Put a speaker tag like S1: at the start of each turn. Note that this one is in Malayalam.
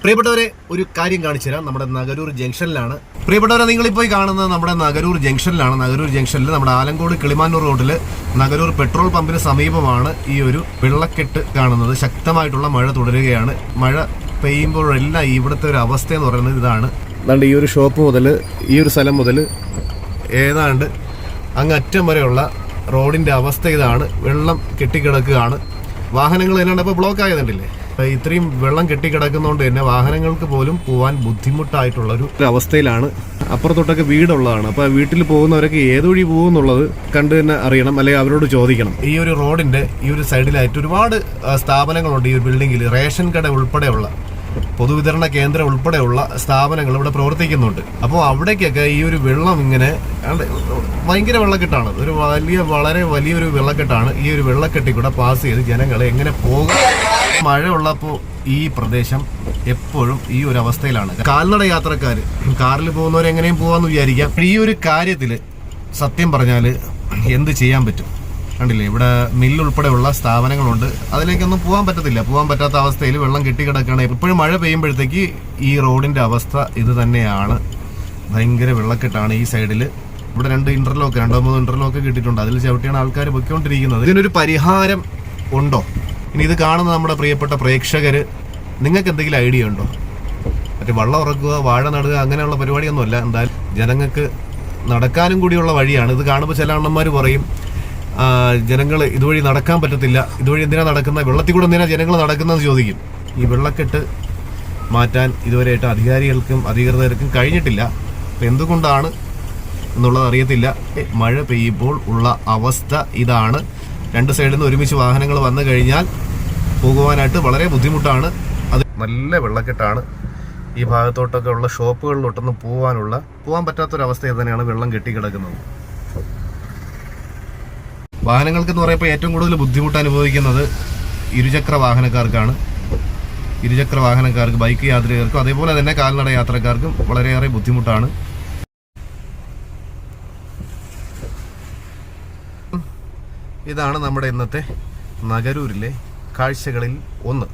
S1: പ്രിയപ്പെട്ടവരെ, ഒരു കാര്യം കാണിച്ചു തരാം. നമ്മുടെ നഗരൂർ ജംഗ്ഷനിലാണ്. പ്രിയപ്പെട്ടവരെ, നിങ്ങളിപ്പോൾ കാണുന്നത് നമ്മുടെ നഗരൂർ ജംഗ്ഷനിലാണ്. നഗരൂർ ജംഗ്ഷനിൽ നമ്മുടെ ആലങ്കോട് കിളിമാനൂർ റോഡിൽ നഗരൂർ പെട്രോൾ പമ്പിന് സമീപമാണ് ഈ ഒരു വെള്ളക്കെട്ട് കാണുന്നത്. ശക്തമായിട്ടുള്ള മഴ തുടരുകയാണ്. മഴ പെയ്യുമ്പോഴെല്ലാം ഇവിടുത്തെ ഒരു അവസ്ഥ എന്ന് പറയുന്നത് ഇതാണ്. അതുകൊണ്ട് ഈ ഒരു ഷോപ്പ് മുതൽ ഈ ഒരു സ്ഥലം മുതൽ ഏതാണ്ട് അങ്ങ് അറ്റം വരെയുള്ള റോഡിൻ്റെ അവസ്ഥ ഇതാണ്. വെള്ളം കെട്ടിക്കിടക്കുകയാണ്. വാഹനങ്ങൾ എന്നാണ്ട് ഇപ്പോൾ ബ്ലോക്ക് ആയതുണ്ടല്ലേ. ഇത്രയും വെള്ളം കെട്ടിക്കിടക്കുന്നതുകൊണ്ട് തന്നെ വാഹനങ്ങൾക്ക് പോലും പോകാൻ ബുദ്ധിമുട്ടായിട്ടുള്ളൊരു അവസ്ഥയിലാണ്. അപ്പുറത്തൊട്ടൊക്കെ വീടുള്ളതാണ്. അപ്പോൾ വീട്ടിൽ പോകുന്നവരൊക്കെ ഏതുവഴി പോകുമെന്നുള്ളത് കണ്ടു തന്നെ അറിയണം, അല്ലെങ്കിൽ അവരോട് ചോദിക്കണം. ഈ ഒരു റോഡിൻ്റെ ഈ ഒരു സൈഡിലായിട്ട് ഒരുപാട് സ്ഥാപനങ്ങളുണ്ട്. ഈ ഒരു ബിൽഡിങ്ങിൽ റേഷൻ കട ഉൾപ്പെടെയുള്ള പൊതുവിതരണ കേന്ദ്രം ഉൾപ്പെടെയുള്ള സ്ഥാപനങ്ങൾ ഇവിടെ പ്രവർത്തിക്കുന്നുണ്ട്. അപ്പോൾ അവിടേക്കൊക്കെ ഈ ഒരു വെള്ളം ഇങ്ങനെ ഭയങ്കര വെള്ളക്കെട്ടാണ്. ഒരു വളരെ വലിയൊരു വെള്ളക്കെട്ടാണ്. ഈ ഒരു വെള്ളക്കെട്ടിൽ കൂടെ പാസ് ചെയ്ത് ജനങ്ങളെ എങ്ങനെ പോകും? മഴ ഉള്ളപ്പോൾ ഈ പ്രദേശം എപ്പോഴും ഈ ഒരു അവസ്ഥയിലാണ്. കാൽനട യാത്രക്കാർ കാറിൽ പോകുന്നവർ എങ്ങനെയും പോകാമെന്ന് വിചാരിക്കാം. ഈ ഒരു കാര്യത്തിൽ സത്യം പറഞ്ഞാൽ എന്ത് ചെയ്യാൻ പറ്റും? കണ്ടില്ലേ, ഇവിടെ മില്ലുൾപ്പെടെയുള്ള സ്ഥാപനങ്ങളുണ്ട്. അതിലേക്കൊന്നും പോകാൻ പറ്റത്തില്ല. പോകാൻ പറ്റാത്ത അവസ്ഥയിൽ വെള്ളം കെട്ടിക്കിടക്കുകയാണ്. എപ്പോഴും മഴ പെയ്യുമ്പോഴത്തേക്ക് ഈ റോഡിൻ്റെ അവസ്ഥ ഇത് തന്നെയാണ്. ഭയങ്കര വെള്ളക്കെട്ടാണ് ഈ സൈഡിൽ. ഇവിടെ രണ്ടോ മൂന്നോ ഇന്റർലോക്ക് കിട്ടിയിട്ടുണ്ട്. അതിൽ ചവിട്ടിയാണ് ആൾക്കാർ പൊയ്ക്കൊണ്ടിരിക്കുന്നത്. ഇതിനൊരു പരിഹാരം ഉണ്ടോ? ഇനി ഇത് കാണുന്ന നമ്മുടെ പ്രിയപ്പെട്ട പ്രേക്ഷകർ, നിങ്ങൾക്ക് എന്തെങ്കിലും ഐഡിയ ഉണ്ടോ? മറ്റേ വള്ളം ഇറക്കുക, വാഴ നടുക, അങ്ങനെയുള്ള പരിപാടിയൊന്നുമല്ല. എന്തായാലും ജനങ്ങൾക്ക് നടക്കാനും കൂടിയുള്ള വഴിയാണ്. ഇത് കാണുമ്പോൾ ചില അണ്ണന്മാർ പറയും ജനങ്ങൾ ഇതുവഴി നടക്കാൻ പറ്റത്തില്ല, ഇതുവഴി എന്തിനാ നടക്കുന്നത്, വെള്ളത്തിൽ കൂടെ എന്തിനാ ജനങ്ങൾ നടക്കുന്നതെന്ന് ചോദിക്കും. ഈ വെള്ളക്കെട്ട് മാറ്റാൻ ഇതുവരെയായിട്ട് അധികാരികൾക്കും അധികൃതർക്കും കഴിഞ്ഞിട്ടില്ല. അപ്പം എന്തുകൊണ്ടാണ് എന്നുള്ളത് അറിയത്തില്ല. മഴ പെയ്യുമ്പോൾ ഉള്ള അവസ്ഥ ഇതാണ്. രണ്ട് സൈഡിൽ നിന്ന് ഒരുമിച്ച് വാഹനങ്ങൾ വന്നു കഴിഞ്ഞാൽ പോകുവാനായിട്ട് വളരെ ബുദ്ധിമുട്ടാണ്. അത് നല്ല വെള്ളക്കെട്ടാണ്. ഈ ഭാഗത്തോട്ടൊക്കെ ഉള്ള ഷോപ്പുകളിലോട്ടൊന്നും പോകാൻ പറ്റാത്തൊരവസ്ഥയിൽ തന്നെയാണ് വെള്ളം കെട്ടിക്കിടക്കുന്നത്. വാഹനങ്ങൾക്കെന്ന് പറയുമ്പോൾ ഏറ്റവും കൂടുതൽ ബുദ്ധിമുട്ട് അനുഭവിക്കുന്നത് ഇരുചക്ര വാഹനക്കാർക്കാണ്. ഇരുചക്ര വാഹനക്കാർക്ക്, ബൈക്ക് യാത്രികർക്കും അതേപോലെ തന്നെ കാൽനട യാത്രക്കാർക്കും വളരെയേറെ ബുദ്ധിമുട്ടാണ്. ഇതാണ് നമ്മുടെ ഇന്നത്തെ നഗരൂരിലെ കാഴ്ചകളിൽ ഒന്ന്.